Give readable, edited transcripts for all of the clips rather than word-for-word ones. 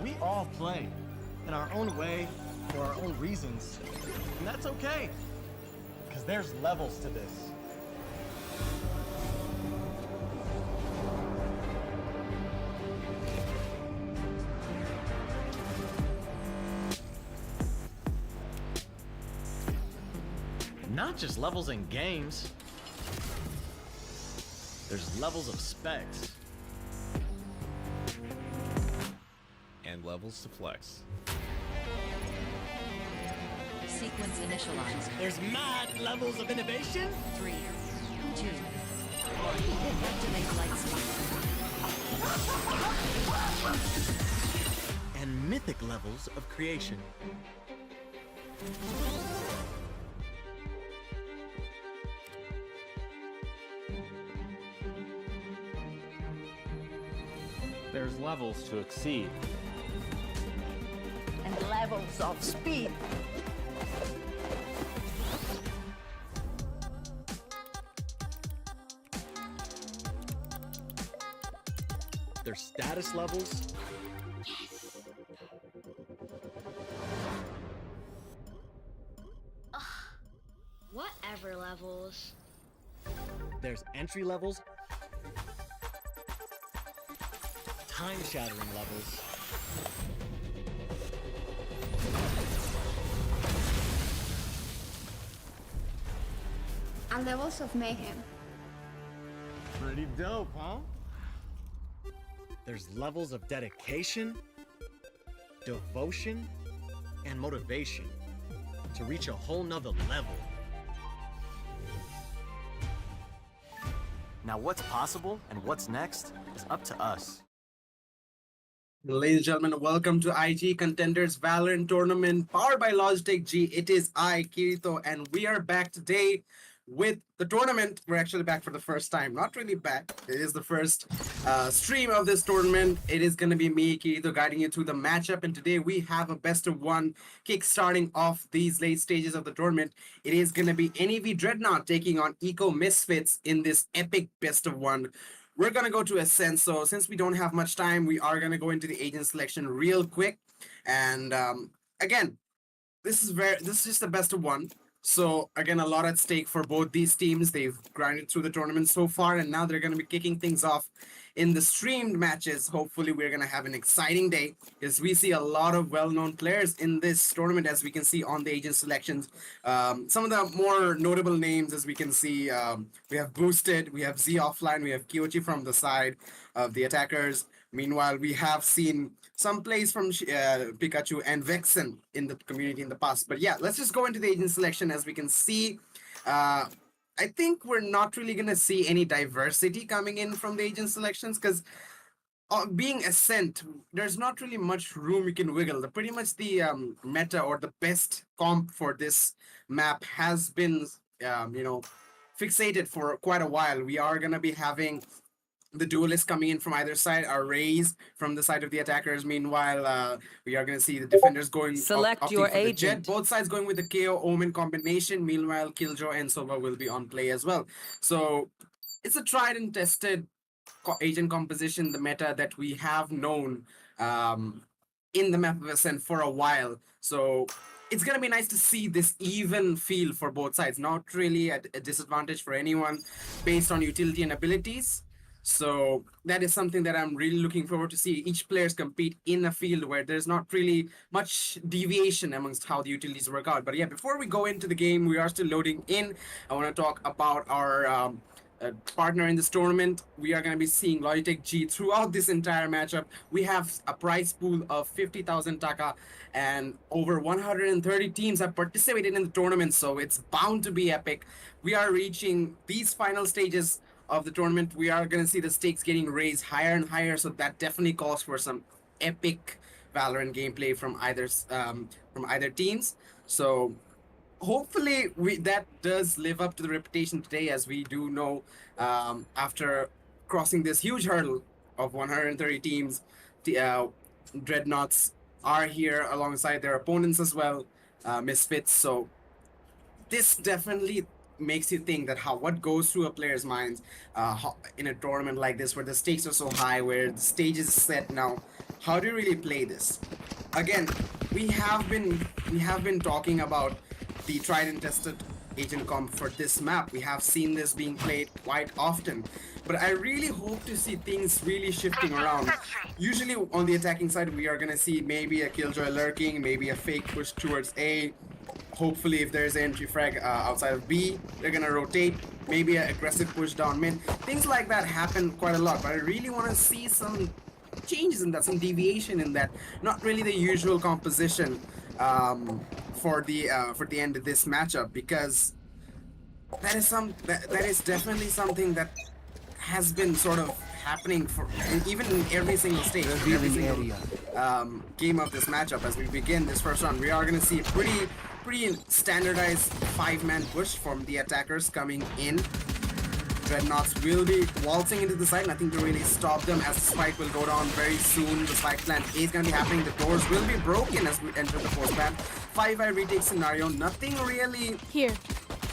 We all play in our own way for our own reasons, and that's okay, because there's levels to this. Not just levels in games. There's levels of specs. And levels to flex. Sequence initialized. There's mad levels of innovation. 3, 2, 1. Activate light speed. And mythic levels of creation. There's levels to exceed. And levels of speed. There's status levels. Whatever levels. There's entry levels. Time-shattering levels. And levels of mayhem. Pretty dope, huh? There's levels of dedication, devotion, and motivation to reach a whole nother level. Now what's possible and what's next is up to us. Ladies and gentlemen, welcome to IGE Contenders Valorant Tournament powered by Logitech G. It is I, Kirito, and we are back today with the tournament. We're actually back for the first time. Not really back. It is the first stream of this tournament. It is going to be me, Kirito, guiding you through the matchup. And today we have a best of one kick starting off these late stages of the tournament. It is going to be NEV Dreadnought taking on MISFITS in this epic best of one. We're going to go to Ascent. So since we don't have much time, we are going to go into the agent selection real quick. And again, this is just the best of one. So again, a lot at stake for both these teams. They've grinded through the tournament so far, and now they're going to be kicking things off in the streamed matches. Hopefully we're going to have an exciting day, as we see a lot of well-known players in this tournament, as we can see on the agent selections. Some of the more notable names, as we can see, we have Boosted, we have Z Offline, we have Kyochi from the side of the attackers. Meanwhile, we have seen some plays from Pikachu and Vexen in the community in the past. But yeah, let's just go into the agent selection. As we can see, I think we're not really gonna see any diversity coming in from the agent selections because being Ascent, there's not really much room you can wiggle. Pretty much the meta or the best comp for this map has been, fixated for quite a while. We are gonna be having the duelists coming in from either side, our Rays from the side of the attackers. Meanwhile, we are going to see the defenders going Select your for the Jet. agent. Both sides going with the KO Omen combination. Meanwhile, Killjoy and Sova will be on play as well. So it's a tried and tested agent composition, the meta that we have known in the map of Ascent for a while. So it's going to be nice to see this even feel for both sides, not really a disadvantage for anyone based on utility and abilities. So that is something that I'm really looking forward to see each players compete in a field where there's not really much deviation amongst how the utilities work out. But yeah, before we go into the game, we are still loading in. I want to talk about our partner in this tournament. We are going to be seeing Logitech G throughout this entire matchup. We have a prize pool of 50,000 taka and over 130 teams have participated in the tournament, so it's bound to be epic. We are reaching these final stages of the tournament. We are going to see the stakes getting raised higher and higher, so that definitely calls for some epic Valorant gameplay from either teams. So hopefully that does live up to the reputation today, as we do know after crossing this huge hurdle of 130 teams, the Dreadnoughts are here alongside their opponents as well, Misfits. So this definitely makes you think that what goes through a player's minds in a tournament like this, where the stakes are so high, where the stage is set now. How do you really play this? Again, we have been talking about the tried and tested agent comp for this map. We have seen this being played quite often, but I really hope to see things really shifting around. Usually on the attacking side, we are gonna see maybe a Killjoy lurking, maybe a fake push towards A. Hopefully, if there's an entry frag outside of B, they're gonna rotate. Maybe an aggressive push down mid. Things like that happen quite a lot, but I really want to see some changes in that, some deviation in that. Not really the usual composition for the end of this matchup, because that is definitely something that has been sort of happening for even in every single stage, every single game of this matchup. As we begin this first round, we are going to see a pretty standardized 5-man push from the attackers coming in. Dreadnoughts will be waltzing into the side, nothing to really stop them, as the spike will go down very soon. The spike plant is going to be happening. The doors will be broken as we enter the force plant. 5-eye retake scenario, nothing really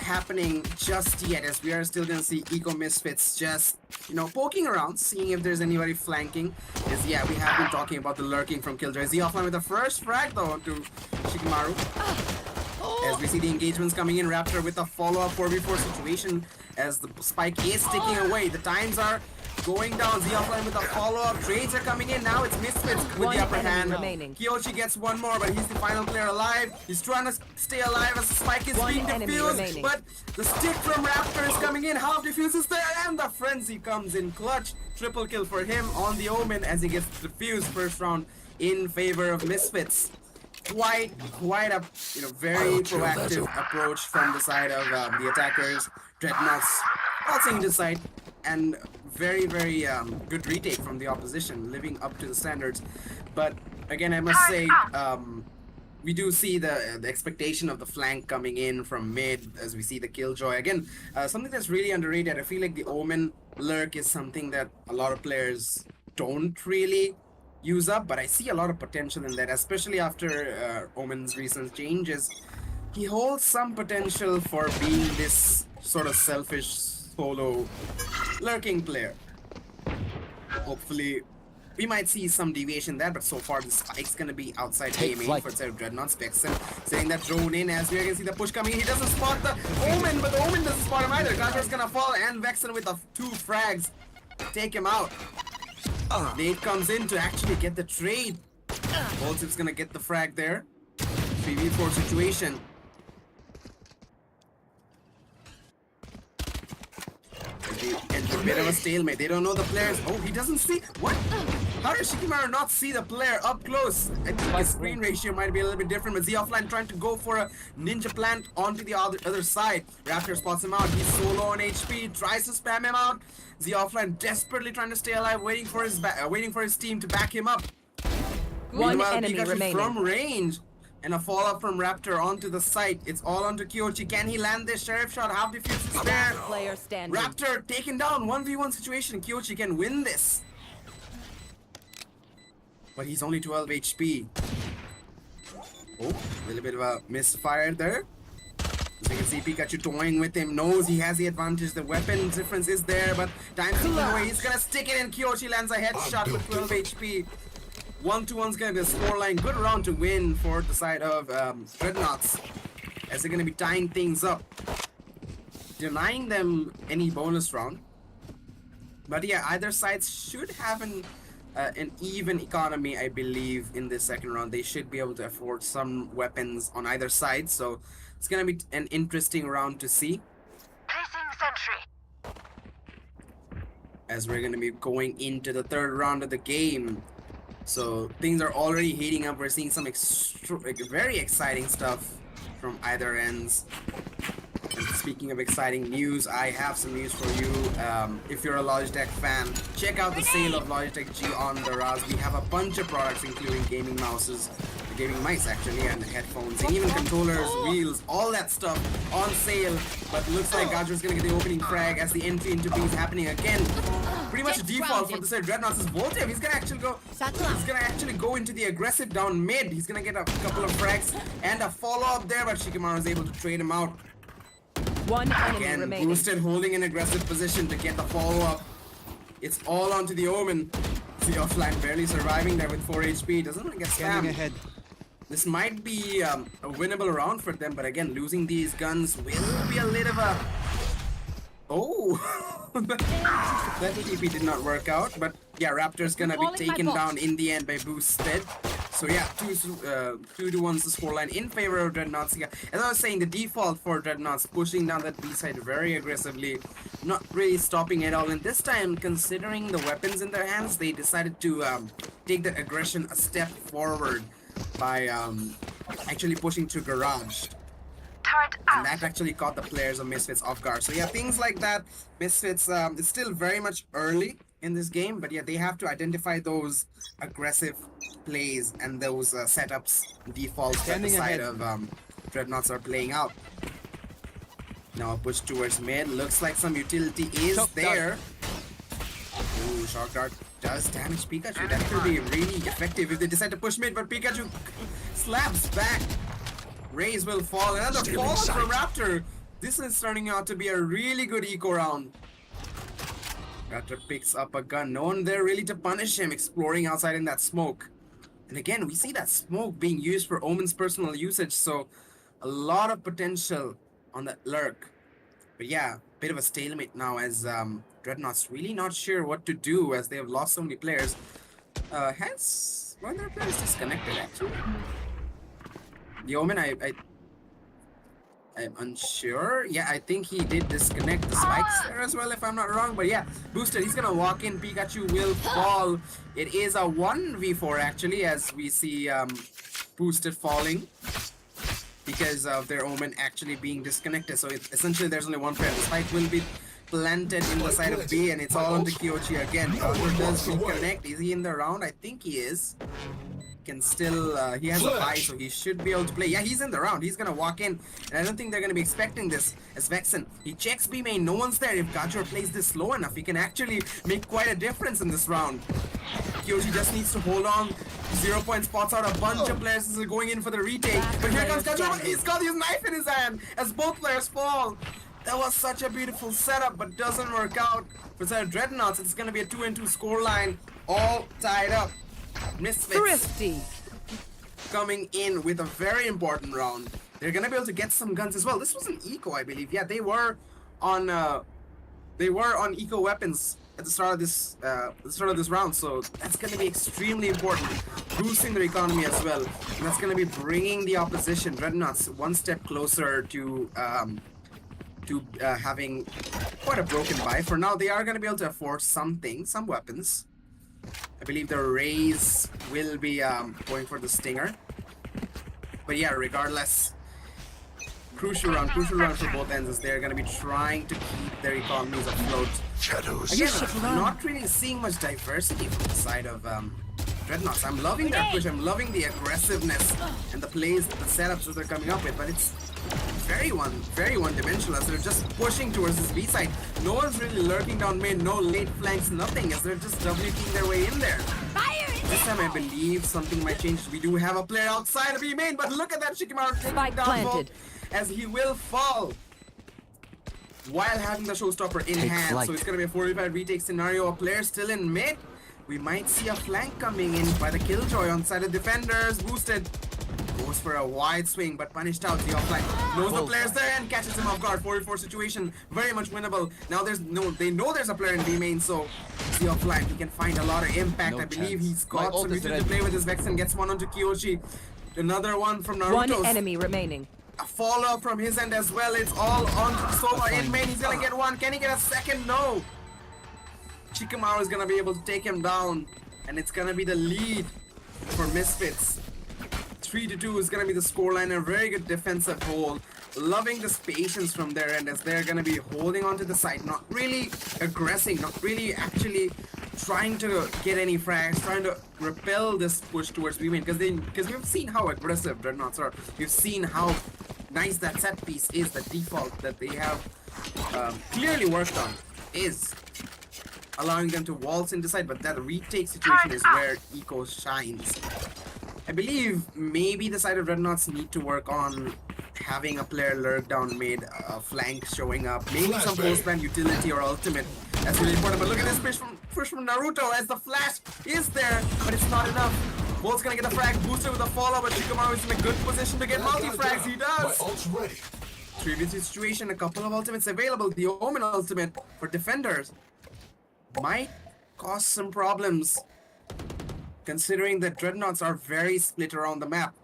happening just yet, as we are still going to see Eco Misfits just, poking around, seeing if there's anybody flanking. We have been talking about the lurking from Killjoy. Is he offline with the first frag though to Shikamaru? As we see the engagements coming in, Raptor with a follow-up 4v4 situation as the spike is sticking away. The times are going down. Z offline with a follow-up. Trades are coming in. Now it's Misfits with the upper hand. Kyoshi gets one more, but he's the final player alive. He's trying to stay alive as the spike is being defused, but the stick from Raptor is coming in. Half defuses there, and the frenzy comes in clutch. Triple kill for him on the Omen as he gets defused first round in favor of Misfits. Quite a very proactive approach from the side of the attackers. Dreadnoughts also into side, and very good retake from the opposition, living up to the standards. But again, I must say, we do see the expectation of the flank coming in from mid as we see the Killjoy. Again, something that's really underrated. I feel like the Omen lurk is something that a lot of players don't really use up, but I see a lot of potential in that, especially after Omen's recent changes. He holds some potential for being this sort of selfish solo lurking player. Hopefully we might see some deviation there, but so far the spike's gonna be outside aiming for instead of Dreadnought. Vexen setting that drone in as we are gonna see the push coming in. He doesn't spot the Omen, but the Omen doesn't spot him either. Gunter's gonna fall, and Vexen with the 2 frags take him out. Nate comes in to actually get the trade. Voltiv's gonna get the frag there. 3v4 situation. They enter a bit of a stalemate. They don't know the players. Oh, he doesn't see. What? How does Shikimaru not see the player up close? I think his screen ratio might be a little bit different, but Z Offline trying to go for a ninja plant onto the other side. Raptor spots him out. He's solo on HP, tries to spam him out. Z Offline desperately trying to stay alive, waiting for his team to back him up. One Meanwhile, enemy Pikachu remaining. from range. And a follow-up from Raptor onto the site. It's all onto Kyochi. Can he land this sheriff shot? Half defuse is there. Player standing. Raptor taken down. 1v1 situation. Kyochi can win this. But he's only 12 HP. Oh, a little bit of a misfire there. As you can see, Pikachu toying with him. Knows he has the advantage. The weapon difference is there, but time's ticking away. He's gonna stick it in. Kyochi lands a headshot with 12 HP. 1-1's gonna be a scoreline. Good round to win for the side of Dreadnoughts, as they're gonna be tying things up, denying them any bonus round. But yeah, either side should have an even economy, I believe, in this second round. They should be able to afford some weapons on either side, so it's gonna be an interesting round to see. Placing sentry. As we're gonna be going into the third round of the game. So things are already heating up. We're seeing some very exciting stuff from either ends. And speaking of exciting news, I have some news for you. If you're a Logitech fan, check out the sale of Logitech G on the Raz. We have a bunch of products, including gaming mouses, gaming mice actually, and headphones, and even controllers, wheels, all that stuff on sale. But looks like Gajo's gonna get the opening frag as the entry into B is happening again. Pretty much a default for the side Dreadnoughts is Voltev. He's gonna actually go into the aggressive down mid. He's gonna get a couple of frags and a follow-up there, but Shikimaru is able to trade him out. One enemy Again, remaining. Boosted holding an aggressive position to get the follow-up. It's all onto the Omen. The offline barely surviving there with 4 HP. Doesn't want to get spammed. ahead. This might be a winnable round for them, but again, losing these guns will be a little of a... Oh! That TP did not work out, but yeah, Raptor's gonna be taken down in the end by Boosted. So yeah, 2-1's the scoreline in favor of Dreadnoughts. Yeah, as I was saying, the default for Dreadnoughts pushing down that B side very aggressively, not really stopping at all. And this time, considering the weapons in their hands, they decided to take that aggression a step forward by actually pushing to Garage. And that actually caught the players of Misfits off guard. So yeah, things like that. Misfits, it's still very much early in this game, but yeah, they have to identify those aggressive plays and those setups, defaults that the side of Dreadnoughts are playing out. Now a push towards mid. Looks like some utility is there. Ooh, Shock Dart does damage Pikachu. That could be really effective if they decide to push mid, but Pikachu slaps back. Rays will fall. Another fall for Raptor. This is turning out to be a really good eco round. Raptor picks up a gun. No one there really to punish him, exploring outside in that smoke. And again, we see that smoke being used for Omen's personal usage, so a lot of potential on that lurk. But yeah, bit of a stalemate now as Dreadnought's really not sure what to do as they have lost so many players. Has one of their players disconnected actually? The Omen, I'm unsure. Yeah, I think he did disconnect the spikes there as well, if I'm not wrong. But yeah, Boosted, he's gonna walk in. Pikachu will fall. It is a 1v4 actually, as we see Boosted falling because of their Omen actually being disconnected. So essentially, there's only one player. The spike will be planted in the side of B, and it's all on the Kyochi again. Gajo does reconnect. Is he in the round? I think he is. Can still he has a bye, so he should be able to play. Yeah, he's in the round. He's gonna walk in, and I don't think they're gonna be expecting this. As Vexen, he checks B main, no one's there. If Gajo plays this slow enough, he can actually make quite a difference in this round. Kyoshi just needs to hold on. 0 point spots out a bunch of players is going in for the retake, but here comes Gajo. He's got his knife in his hand as both players fall. That was such a beautiful setup, but doesn't work out. For side of Dreadnoughts, it's gonna be a 2-2 scoreline, all tied up. Misfits Thrifty. coming in with a very important round. They're gonna be able to get some guns as well. This was an eco, I believe. Yeah, they were on eco weapons at the start of this round. So that's gonna be extremely important, boosting their economy as well. And that's gonna be bringing the opposition Dreadnoughts one step closer to having quite a broken buy. For now, they are gonna be able to afford some weapons. I believe the Rays will be going for the Stinger. But yeah, regardless, crucial round for both ends as they're going to be trying to keep their economies afloat. Again, I'm not really seeing much diversity from the side of Dreadnoughts. I'm loving their push, I'm loving the aggressiveness and the plays, the setups that they're coming up with, but it's very one-dimensional as they're just pushing towards this B side. No one's really lurking down mid, no late flanks, nothing, as they're just WPing their way in there. This time I believe something might change. We do have a player outside of B main, but look at that Shikamaru taking Spike down planted. as he will fall while having the showstopper in hand. So it's gonna be a 4v5 retake scenario. A player still in mid. We might see a flank coming in by the Killjoy on side of defenders. Boosted. Goes for a wide swing, but punished out. The offline knows the player's there and catches him off guard. 4v4 situation, very much winnable. Now they know there's a player in B main, so the offline, he can find a lot of impact. I believe he's got some utility to play with his Vex and gets one onto Kyoshi. Another one from Naruto's. One enemy remaining. A follow-up from his end as well. It's all on Sova in main. He's gonna get one. Can he get a second? No. Shikamaru is gonna be able to take him down, and it's gonna be the lead for Misfits. 3-2 is gonna be the scoreline. A very good defensive hold. Loving this patience from their end as they're gonna be holding onto the side, not really aggressing, not really actually trying to get any frags, trying to repel this push towards B main, because we've seen how aggressive Dreadnoughts are. We've seen how nice that set piece is. The default that they have clearly worked on is allowing them to waltz into side, but that retake situation is where Eco shines. I believe maybe the side of Dreadnoughts need to work on having a player lurk down mid, flank showing up, maybe some post-ban utility or ultimate. That's really important. But look at this push from Naruto as the flash is there, but it's not enough. Bolt's gonna get the frag boosted with a follow, but Shikamaru is in a good position to get multi-frags. He does. 3v3 situation, a couple of ultimates available. The Omen ultimate for defenders might cause some problems, considering that Dreadnoughts are very split around the map.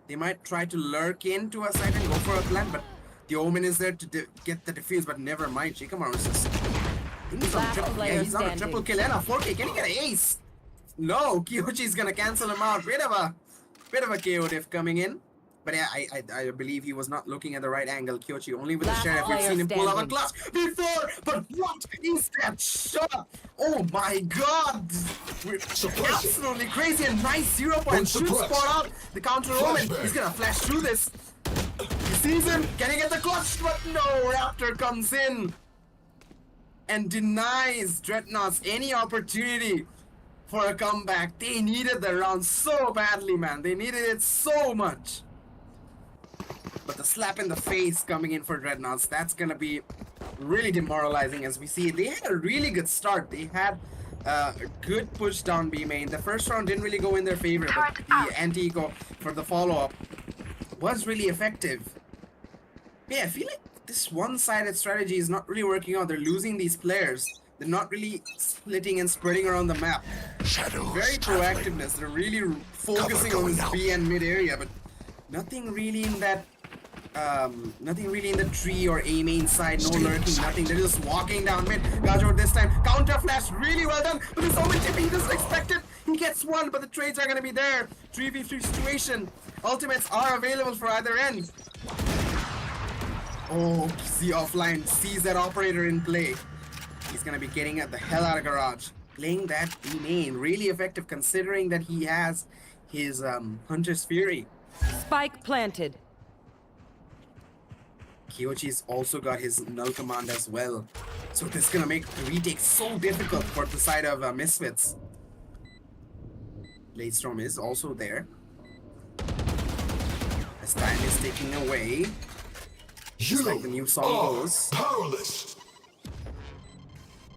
They might try to lurk into a side and go for a plan, but the Omen is there to get the defuse, but never mind. Shikamaru is just... he's on a triple kill and a 4K. Can he get an ace? No, Kyochi's gonna cancel him out. Bit of a KO diff coming in. But yeah, I believe he was not looking at the right angle. Kyochi only with the sheriff. We've seen him pull out a clutch before, but what is that shot? Oh my god! Absolutely crazy and nice 0-point shoot spot out. The counter Omen. He's gonna flash through this. He sees him. Can he get the clutch? But no, Raptor comes in and denies Dreadnoughts any opportunity for a comeback. They needed the round so badly, man. They needed it so much. But the slap in the face coming in for Dreadnoughts, that's gonna be really demoralizing as we see. They had a really good start. They had a good push down B main. The first round didn't really go in their favor, but the anti-eco for the follow-up was really effective. Yeah, I feel like this one-sided strategy is not really working out. They're losing these players. They're not really splitting and spreading around the map. Very proactiveness. They're really focusing on this B and mid area, but nothing really in that tree or A main side, no lurking, nothing. They're just walking down mid. Gajo this time, counter flash, really well done. But there's so much tipping, he doesn't expect it. He gets one, but the trades are gonna be there. 3v3 situation. Ultimates are available for either end. Oh, the offline sees that operator in play. He's gonna be getting the hell out of garage. Playing that B main, really effective considering that he has his Hunter's Fury. Spike planted. Kyochi's also got his null command as well. So this is gonna make the retake so difficult for the side of Misfits. Bladestorm is also there. As time is ticking away. Just like the new song goes. Powerless.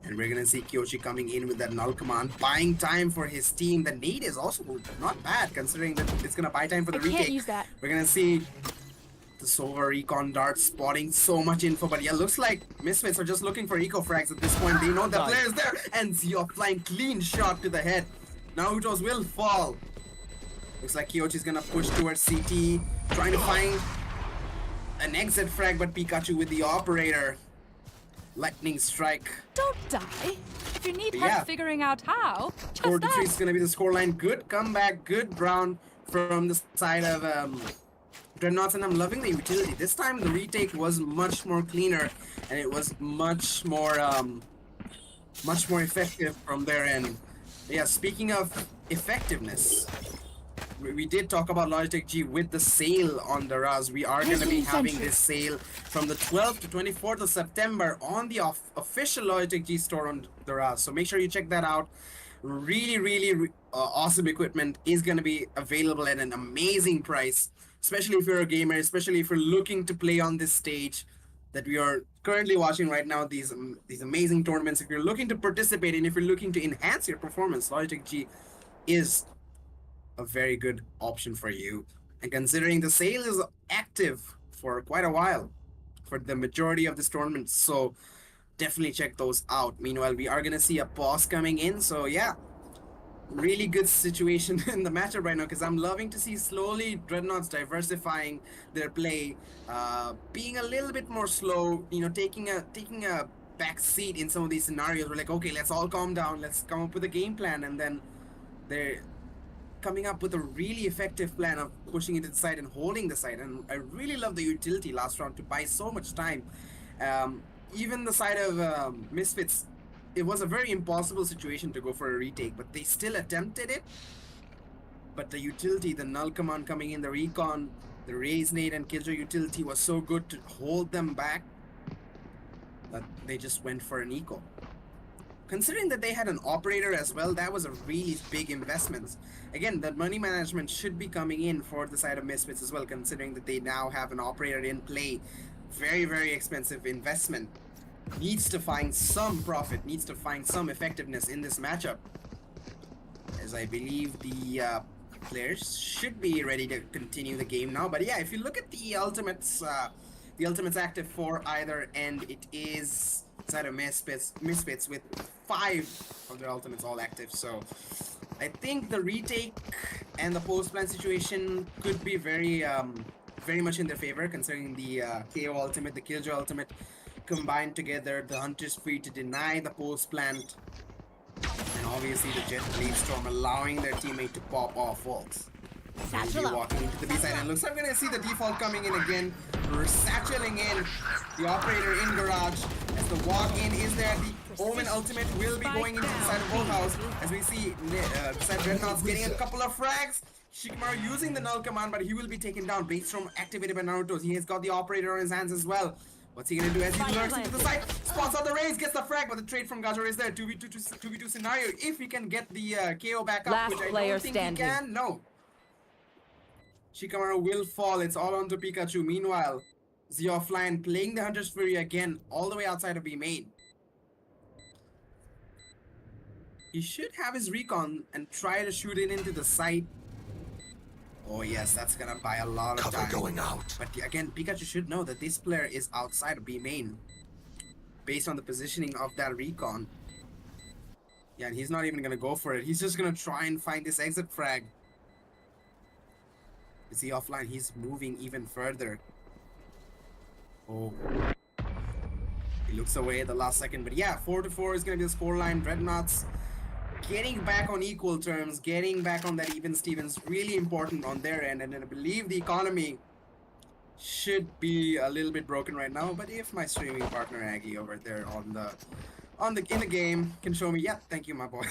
And we're gonna see Kyochi coming in with that null command, buying time for his team. The nade is also not bad considering that it's gonna buy time for the retake. Can't use that. We're gonna see the Sova recon dart spotting so much info, but yeah, looks like Misfits are just looking for eco frags at this point. They know the player is there, and Zio flying clean shot to the head. Naruto's will fall. Looks like Kyochi's gonna push towards CT, trying to find an exit frag, but Pikachu with the operator. Lightning strike. Don't die. If you need But help yeah. figuring out how, just 4-3 is ask. going to be the scoreline. Good comeback, good round from the side of Dreadnoughts, and I'm loving the utility. This time the retake was much more cleaner, and it was much more effective from their end. Yeah, speaking of effectiveness, we did talk about Logitech G with the sale on the Raz. We are going to be having this sale from the 12th to 24th of September on the official Logitech G store on the Raz. So make sure you check that out. Really awesome equipment is going to be available at an amazing price, especially if you're a gamer, especially if you're looking to play on this stage that we are currently watching right now, these amazing tournaments. If you're looking to participate and if you're looking to enhance your performance, Logitech G is a very good option for you. And considering the sale is active for quite a while for the majority of this tournament, so definitely check those out. Meanwhile, we are gonna see a pause coming in, so yeah, really good situation in the matchup right now, because I'm loving to see slowly Dreadnoughts diversifying their play, being a little bit more slow, you know, taking a back seat in some of these scenarios. We're like, okay, let's all calm down, let's come up with a game plan, and then they're coming up with a really effective plan of pushing it to the side and holding the side. And I really love the utility last round to buy so much time. Even the side of Misfits, it was a very impossible situation to go for a retake, but they still attempted it. But the utility, the null command coming in, the recon, the raise nade and killjoy utility was so good to hold them back that they just went for an eco. Considering that they had an operator as well, that was a really big investment. Again, the money management should be coming in for the side of Misfits as well, considering that they now have an operator in play. Very expensive investment. Needs to find some profit, needs to find some effectiveness in this matchup. As I believe the players should be ready to continue the game now. But yeah, if you look at the ultimates active for either end, it is side of Misfits with 5 of their ultimates all active. So I think the retake and the post plan situation could be very much in their favor, considering the KO ultimate, the killjoy ultimate combined together, the hunter's free to deny the post plant, and obviously the jet blade storm allowing their teammate to pop off ults. We'll be walking into the B side, and looks like we're gonna see the default coming in again. We're satcheling in the operator in garage as the walk-in is there. The Omen ultimate will be going into the side of both house as we see side Dreadnoughts getting a couple of frags. Shikamaru using the null command, but he will be taken down. Blade storm activated by Naruto. He has got the operator on his hands as well. What's he gonna do as he lurks into the side? Spots out the raise, gets the frag, but the trade from Gajor is there. 2v2 scenario. If he can get the KO back up, Last which I player don't think standing. he can. No. Shikamaru will fall. It's all onto Pikachu. Meanwhile, Z offline playing the Hunter's Fury again, all the way outside of B main. He should have his recon and try to shoot it into the site. Oh yes, that's gonna buy a lot of time. Going out. But again, Pikachu should know that this player is outside of B main, based on the positioning of that recon. Yeah, and he's not even gonna go for it. He's just gonna try and find this exit frag. Is he offline? He's moving even further. Oh. He looks away at the last second. But yeah, 4-4 is going to be the scoreline. Dreadnoughts getting back on equal terms, getting back on that even Stevens, really important on their end. And then I believe the economy should be a little bit broken right now. But if my streaming partner Aggie over there in the game can show me, yeah, thank you, my boy.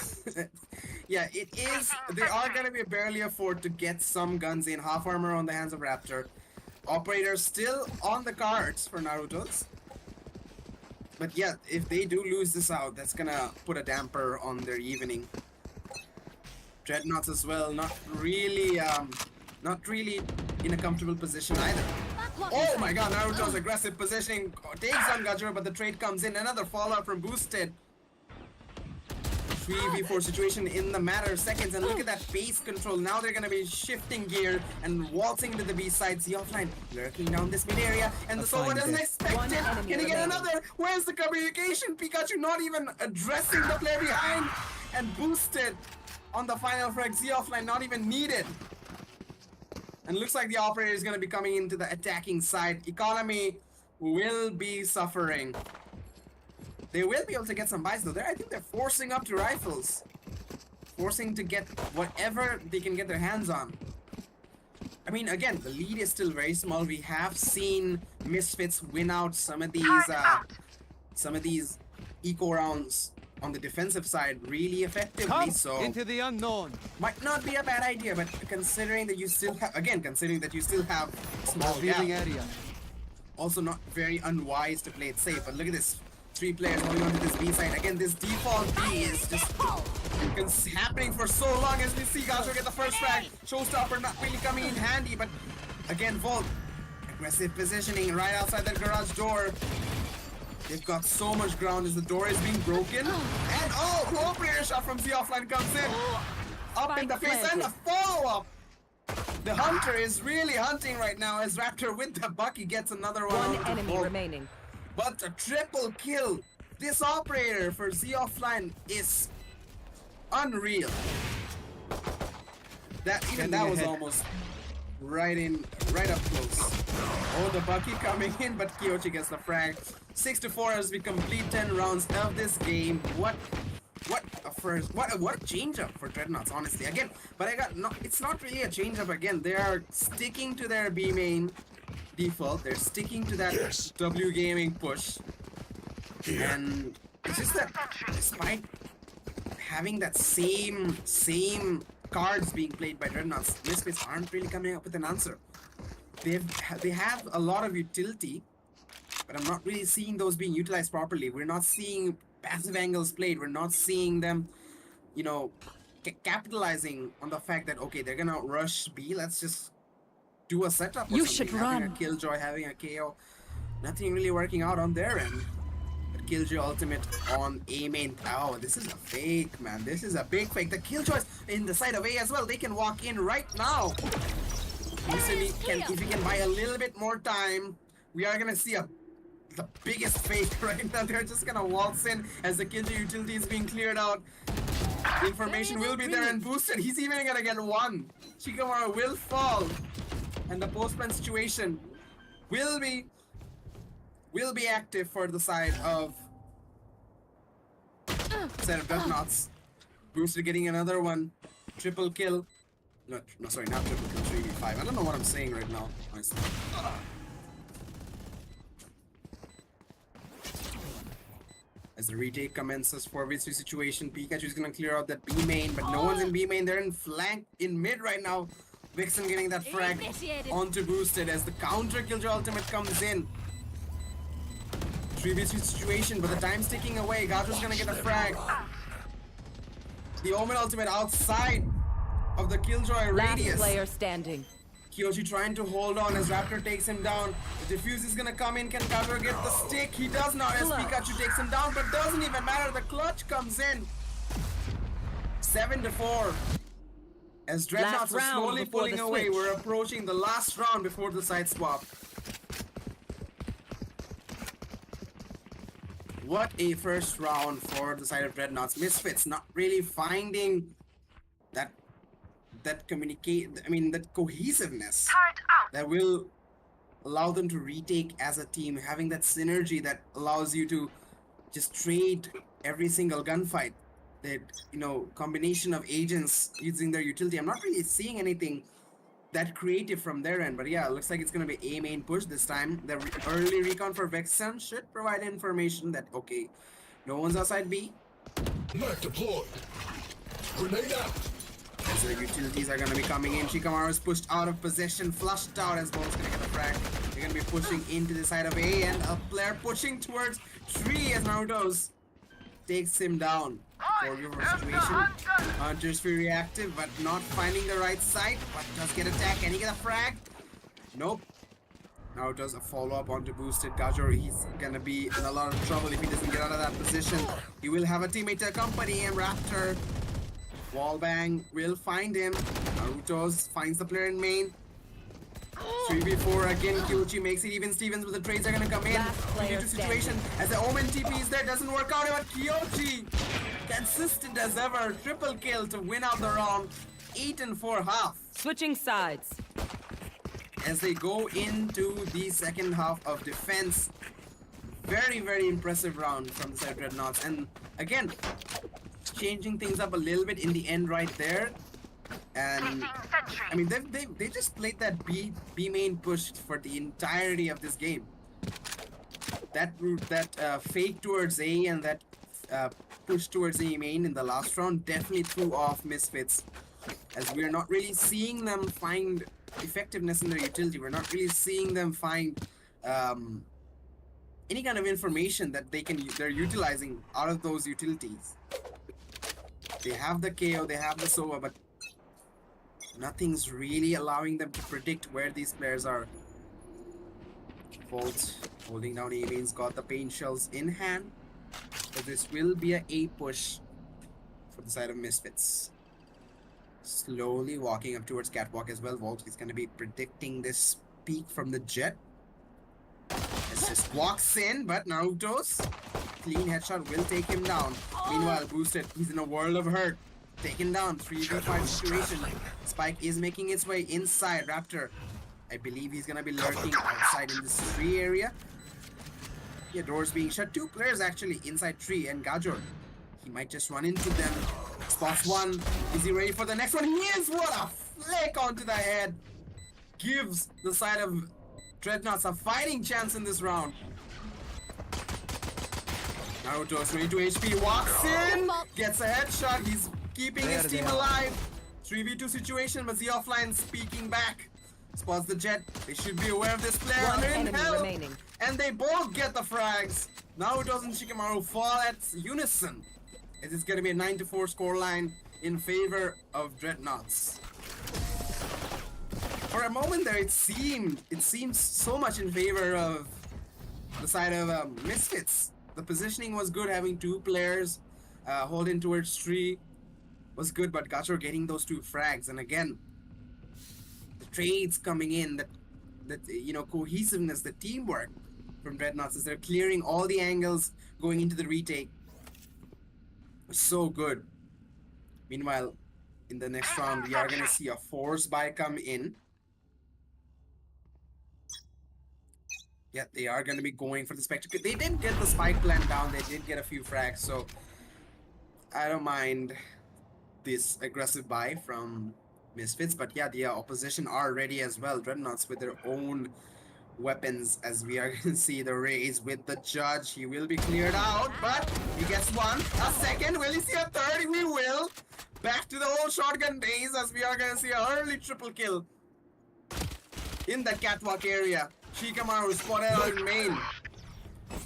Yeah, it is. They are gonna be barely afford to get some guns in. Half armor on the hands of Raptor. Operator still on the cards for Naruto's. But yeah, if they do lose this out, that's gonna put a damper on their evening. Dreadnoughts as well, not really in a comfortable position either. Oh my god, Naruto's aggressive positioning takes on Gajor, but the trade comes in. Another fallout from Boosted. 3v4 situation in the matter of seconds, and look at that base control. Now they're gonna be shifting gear and waltzing to the B side. Z offline lurking down this mid area, and the Sova doesn't expect it. Can he get another? Where's the communication? Pikachu not even addressing the player behind, and Boosted on the final frag. Z offline not even needed. And looks like the operator is going to be coming into the attacking side. Economy will be suffering. They will be able to get some buys though. I think they're forcing up to rifles. Forcing to get whatever they can get their hands on. I mean, again, the lead is still very small. We have seen Misfits win out some of these eco rounds on the defensive side really effectively. So into the unknown. might not be a bad idea, but considering that you still have, small Revealing gap, area. also not very unwise to play it safe. But look at this, 3 players holding on to this B side. Again, this default B is just happening for so long as we see Gajo get the first frag. Showstopper not really coming in handy, but again, Volt, aggressive positioning right outside that garage door. They've got so much ground as the door is being broken. And oh, player shot from Z Offline comes in. Up in the face and the follow-up. The hunter is really hunting right now as Raptor with the Bucky gets another one. One enemy remaining. But a triple kill. This operator for Z Offline is unreal. That was almost right up close. Oh, the Bucky coming in, but Kyochi gets the frag. 6-4 as we complete 10 rounds of this game. What a change up for Dreadnoughts, honestly. Again, but it's not really a change up again. They are sticking to their B main default. They're sticking to that W gaming push. And it's just that despite having that same cards being played by Dreadnoughts, Misfits aren't really coming up with an answer. They have a lot of utility, but I'm not really seeing those being utilized properly. We're not seeing passive angles played. We're not seeing them, you know, capitalizing on the fact that, okay, they're gonna rush B. Let's just do a setup. You should run. Having a Killjoy, having a KO. Nothing really working out on their end. But Killjoy ultimate on A main. Oh, this is a fake, man. This is a big fake. The Killjoys in the side of A as well. They can walk in right now. Easily if we can buy a little bit more time, we are gonna see the biggest fake right now. They're just gonna waltz in as the Killjoy utility is being cleared out. The information will be there and boosted. He's even gonna get 1. Shikamaru will fall, and the postman situation will be active for the side of Dreadnoughts. Boosted getting another one. Triple kill. No, sorry, not triple kill. 3v5. I don't know what I'm saying right now, honestly. As the retake commences, 4v3 situation, Pikachu is gonna clear out that B main, but no one's in B main. They're in flank in mid right now. Vixen getting that frag onto boosted as the counter Killjoy ultimate comes in. 3v3 situation, but the time's ticking away. Gajo's gonna get a frag. The Omen ultimate outside of the Killjoy radius. Last player standing. Kyoshi trying to hold on as Raptor takes him down. The defuse is gonna come in. Can Gajo get the stick? He does not as Pikachu takes him down, but doesn't even matter. The clutch comes in. 7-4. As Dreadnoughts are slowly pulling away, we're approaching the last round before the side swap. What a first round for the side of Dreadnoughts. Misfits not really finding that cohesiveness that will allow them to retake as a team, having that synergy that allows you to just trade every single gunfight. That, you know, combination of agents using their utility. I'm not really seeing anything that creative from their end, but yeah, it looks like it's gonna be A main push this time. The early recon for Vexen should provide information that, okay, no one's outside B. Knife deployed. Grenade out. As the utilities are gonna be coming in. Shikamaru is pushed out of position, flushed out as Bolt's gonna get the frag. They're gonna be pushing into the side of A, and a player pushing towards 3 as Naruto's takes him down. 4v4 situation. Hunter's very reactive, but not finding the right side. But does get attacked. Can he get a frag? Nope. Naruto's a follow-up onto boosted Gajo. He's gonna be in a lot of trouble if he doesn't get out of that position. He will have a teammate to accompany him. Raptor. Wallbang will find him. Naruto's finds the player in main. 3v4 again. Kyochi makes it even. Stevens with the trades are gonna come in. Into situation as the Omen TP is there. Doesn't work out, but Kyochi consistent as ever. Triple kill to win out the round. 8-4 half. Switching sides. As they go into the second half of defense, Very, very impressive round from the side of Dreadnoughts. And again, changing things up a little bit in the end right there. And I mean, they just played that B main push for the entirety of this game. That fake towards A and that push towards A main in the last round definitely threw off Misfits, as we are not really seeing them find effectiveness in their utility. We're not really seeing them find any kind of information that they're utilizing out of those utilities. They have the KO, they have the Sova, but nothing's really allowing them to predict where these players are. Volt holding down A main's got the pain shells in hand, but this will be a A push for the side of Misfits. Slowly walking up towards Catwalk as well. Volt is going to be predicting this peek from the Jet. As just walks in, but Naruto's clean headshot will take him down. Meanwhile, Boosted, he's in a world of hurt. Taken down, 3v5 situation. Spike is making its way inside. Raptor, I believe he's gonna be lurking outside in this tree area. Yeah, doors being shut. Two players actually inside tree, and Gajor, he might just run into them. Spots one. Is he ready for the next one? He is! What a flick onto the head. Gives the side of Dreadnoughts a fighting chance in this round. Naruto's 22 HP, walks in, gets a headshot. He's keeping his team alive. 3v2 situation, but the offline speaking back. Spots the Jet. They should be aware of this player. One They're in enemy hell. remaining. And they both get the frags. Naruto's and Shikamaru fall at unison. It is going to be a 9-4 scoreline in favor of Dreadnoughts. For a moment there, it seemed so much in favor of the side of Misfits. The positioning was good, having two players holding towards tree was good, but Gachor getting those two frags, and again, the trades coming in, that you know, cohesiveness, the teamwork from Dreadnoughts as they're clearing all the angles going into the retake was so good. Meanwhile, in the next round, we are gonna see a force buy come in. Yeah, they are going to be going for the spectacle. They didn't get the spike plant down. They did get a few frags, so I don't mind this aggressive buy from Misfits. But yeah, the opposition are ready as well. Dreadnoughts with their own weapons, as we are going to see the raise with the Judge. He will be cleared out, but he gets one. A second. Will he see a third? We will. Back to the old shotgun days, as we are going to see an early triple kill in the catwalk area. Shikamaru spotted out in main.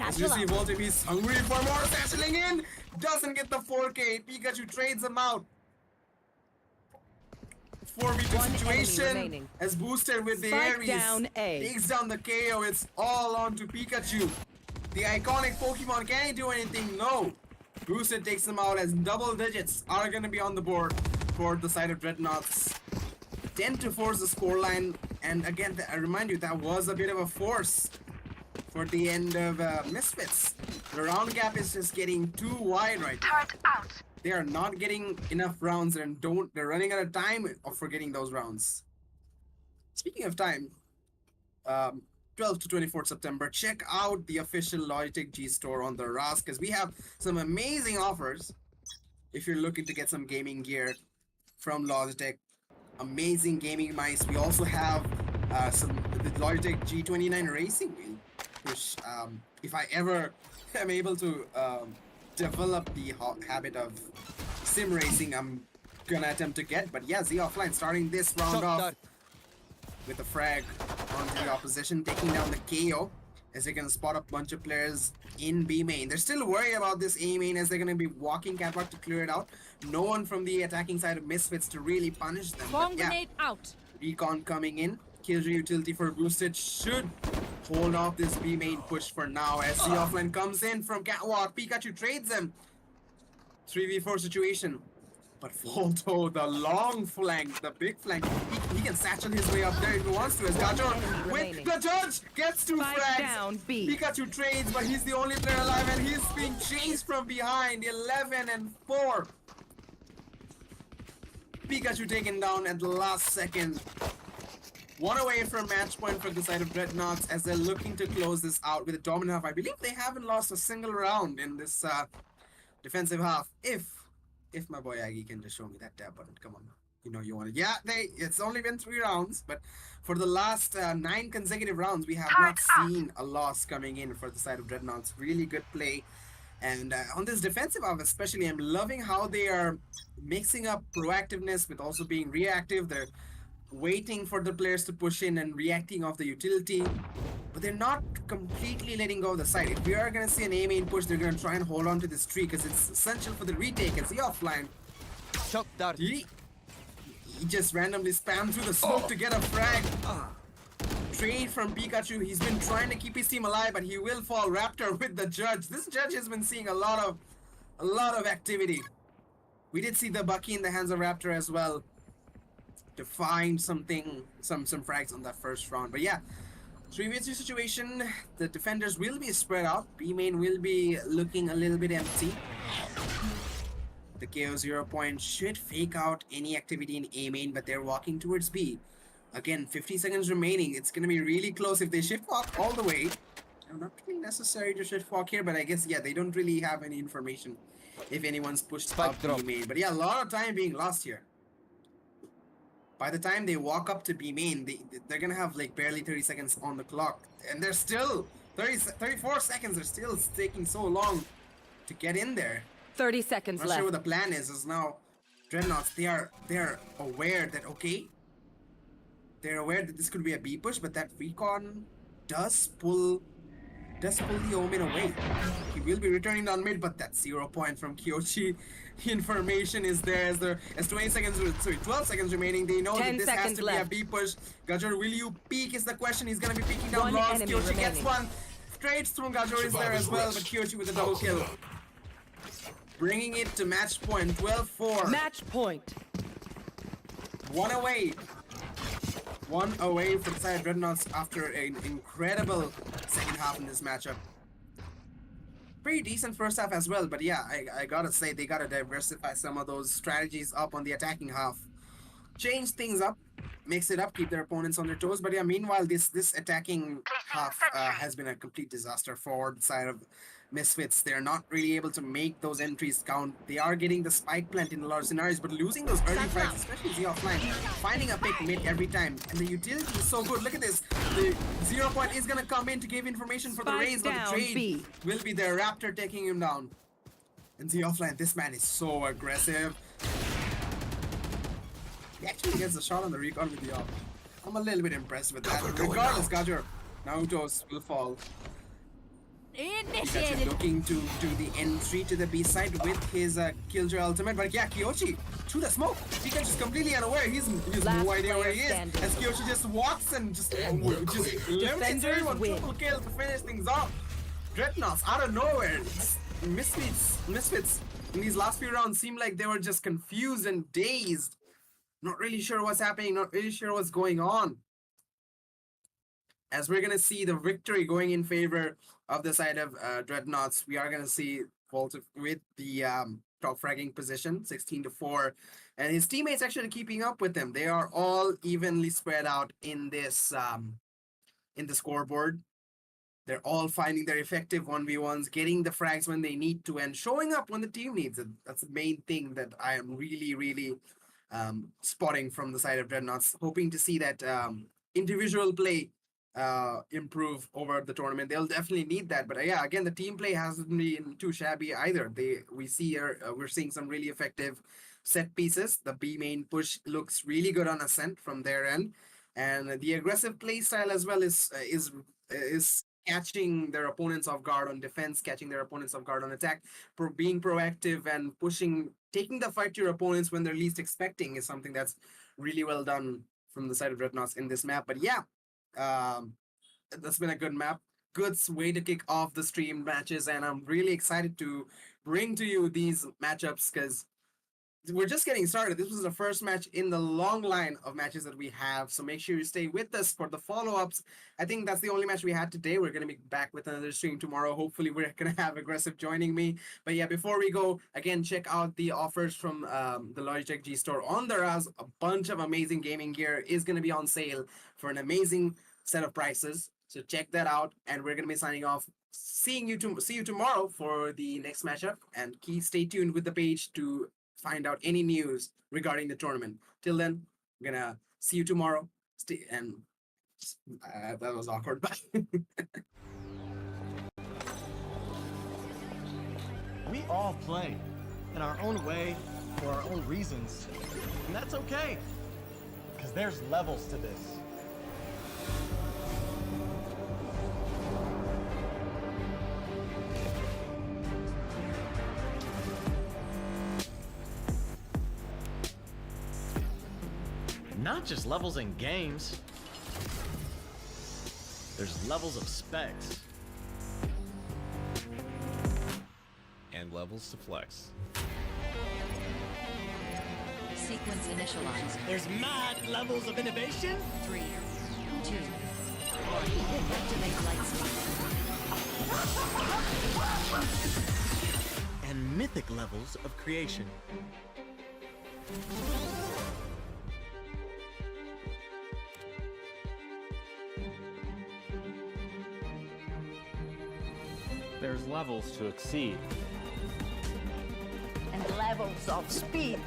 As you see Voltim, he's hungry for more. Satcheling in. Doesn't get the 4K. Pikachu trades him out. 4v2 situation. As boosted with the Spike Ares. down A. Takes down the KO. It's all on to Pikachu. The iconic Pokemon. Can he do anything? No. Boosted takes him out, as double digits are going to be on the board for the side of Dreadnoughts. 10-4 is the scoreline, and again, I remind you, that was a bit of a force for the end of Misfits. The round gap is just getting too wide right now. Turret out. They are not getting enough rounds, and they're running out of time for getting those rounds. Speaking of time, 12 to 24 September, check out the official Logitech G store on the Rask, because we have some amazing offers if you're looking to get some gaming gear from Logitech. Amazing gaming mice. We also have the Logitech G29 racing wheel, which if I ever am able to develop the habit of sim racing, I'm gonna attempt to get. But yeah, Z Offline starting this round off with a frag onto the opposition, taking down the KO, as they can spot a bunch of players in B main. They're still worried about this A main, as they're going to be walking catwalk to clear it out. No one from the attacking side of Misfits to really punish them. Bomb But yeah, grenade out. Recon coming in. Killjoy utility for boosted should hold off this B main push for now, as the offline comes in from catwalk. Pikachu trades him. 3v4 situation. But Volto, the long flank, the big flank, he can satchel his way up there if he wants to. As Gajor with the Judge gets two Spike frags. down B. Pikachu trades, but he's the only player alive, and he's being chased from behind. 11-4. Pikachu taken down at the last second. One away from match point for the side of Dreadnoughts as they're looking to close this out with a dominant half. I believe they haven't lost a single round in this defensive half. If my boy Aggie can just show me that tab button, come on. You know you want it. Yeah, it's only been 3 rounds, but for the last 9 consecutive rounds, we have not seen a loss coming in for the side of Dreadnoughts. Really good play. And on this defensive half especially, I'm loving how they are mixing up proactiveness with also being reactive. They're waiting for the players to push in and reacting off the utility, but they're not completely letting go of the side. If we are going to see an A main push, they're going to try and hold on to this tree because it's essential for the retake. It's the offline. He just randomly spammed through the smoke to get a frag. Trade from Pikachu. He's been trying to keep his team alive, but he will fall. Raptor with the judge. This judge has been seeing a lot of activity. We did see the Bucky in the hands of Raptor as well to find some frags on that first round. But yeah, 3v3 situation. The defenders will be spread out. B main will be looking a little bit empty. The KO 0 point should fake out any activity in A main, but they're walking towards B. Again, 50 seconds remaining. It's going to be really close if they shift walk all the way. Not really necessary to shift walk here, but I guess, yeah, they don't really have any information if anyone's pushed up B main. But yeah, a lot of time being lost here. By the time they walk up to B main, they're going to have like barely 30 seconds on the clock. And they're still 34 seconds. They're still taking so long to get in there. 30 seconds Not left. sure what the plan is now. Dreadnoughts, they're aware that, okay, they're aware that this could be a B push, but that recon does pull the Omen away. He will be returning down mid, but that 0 point from Kyochi. Information is there as 20 seconds, sorry, 12 seconds remaining. They know that this has to be a B push. Gajor, will you peek is the question. He's gonna be peeking down logs. Kyochi gets one. Straight through Gajor is there as well, but Kyochi with a double kill. Bringing it to match point, 12-4. Match point. One away from the side of Dreadnoughts after an incredible second half in this matchup. Pretty decent first half as well, but yeah, I gotta say they gotta diversify some of those strategies up on the attacking half. Change things up, mix it up, keep their opponents on their toes. But yeah, meanwhile, this attacking half has been a complete disaster for the side of Misfits. They're not really able to make those entries count. They are getting the spike plant in a lot of scenarios, but losing those early frags, especially Z offline, finding a pick mid every time. And the utility is so good. Look at this. The 0 point is gonna come in to give information for the raise, but the trade will be there. Raptor taking him down. And Z offline, this man is so aggressive. He actually gets a shot on the recon with the off. I'm a little bit impressed with that. Regardless, Gajor, Naruto's will fall. Pikachu looking to do the entry to the B side with his Killjoy ultimate, but yeah, Kyochi through the smoke. Pikachu's completely unaware. He's no idea where he is. As Kyochi just walks and just eliminates everyone. Triple kill to finish things off. Dreadnoughts out of nowhere. Misfits in these last few rounds seem like they were just confused and dazed. Not really sure what's happening. Not really sure what's going on. As we're going to see the victory going in favor of the side of Dreadnoughts, we are going to see Volta with the top fragging position, 16-4. And his teammates actually keeping up with him. They are all evenly spread out in this in the scoreboard. They're all finding their effective 1v1s, getting the frags when they need to, and showing up when the team needs it. That's the main thing that I am really spotting from the side of Dreadnoughts. Hoping to see that individual play improve over the tournament. They'll definitely need that. But yeah, again, the team play hasn't been too shabby either. We're seeing some really effective set pieces. The B main push looks really good on Ascent from their end, and the aggressive play style as well is catching their opponents off guard on defense, catching their opponents off guard on attack. Being proactive and pushing, taking the fight to your opponents when they're least expecting is something that's really well done from the side of Dreadnoughts in this map. But yeah, that's been a good map, good way to kick off the stream matches, and I'm really excited to bring to you these matchups because we're just getting started. This was the first match in the long line of matches that we have. So make sure you stay with us for the follow-ups. I think that's the only match we had today. We're going to be back with another stream tomorrow. Hopefully we're going to have Aggressive joining me. But yeah, before we go, again, check out the offers from the Logitech G store on the Raz. A bunch of amazing gaming gear is going to be on sale for an amazing set of prices. So check that out. And we're going to be signing off. See you tomorrow for the next matchup. And stay tuned with the page to find out any news regarding the tournament. Till then, I'm gonna see you tomorrow. That was awkward, but We all play in our own way for our own reasons. And that's okay. Because there's levels to this. Not just levels in games. There's levels of specs. And levels to flex. Sequence initialized. There's mad levels of innovation. 3, 2, 1. Activate light speed. And mythic levels of creation. There's levels to exceed. And levels of speed.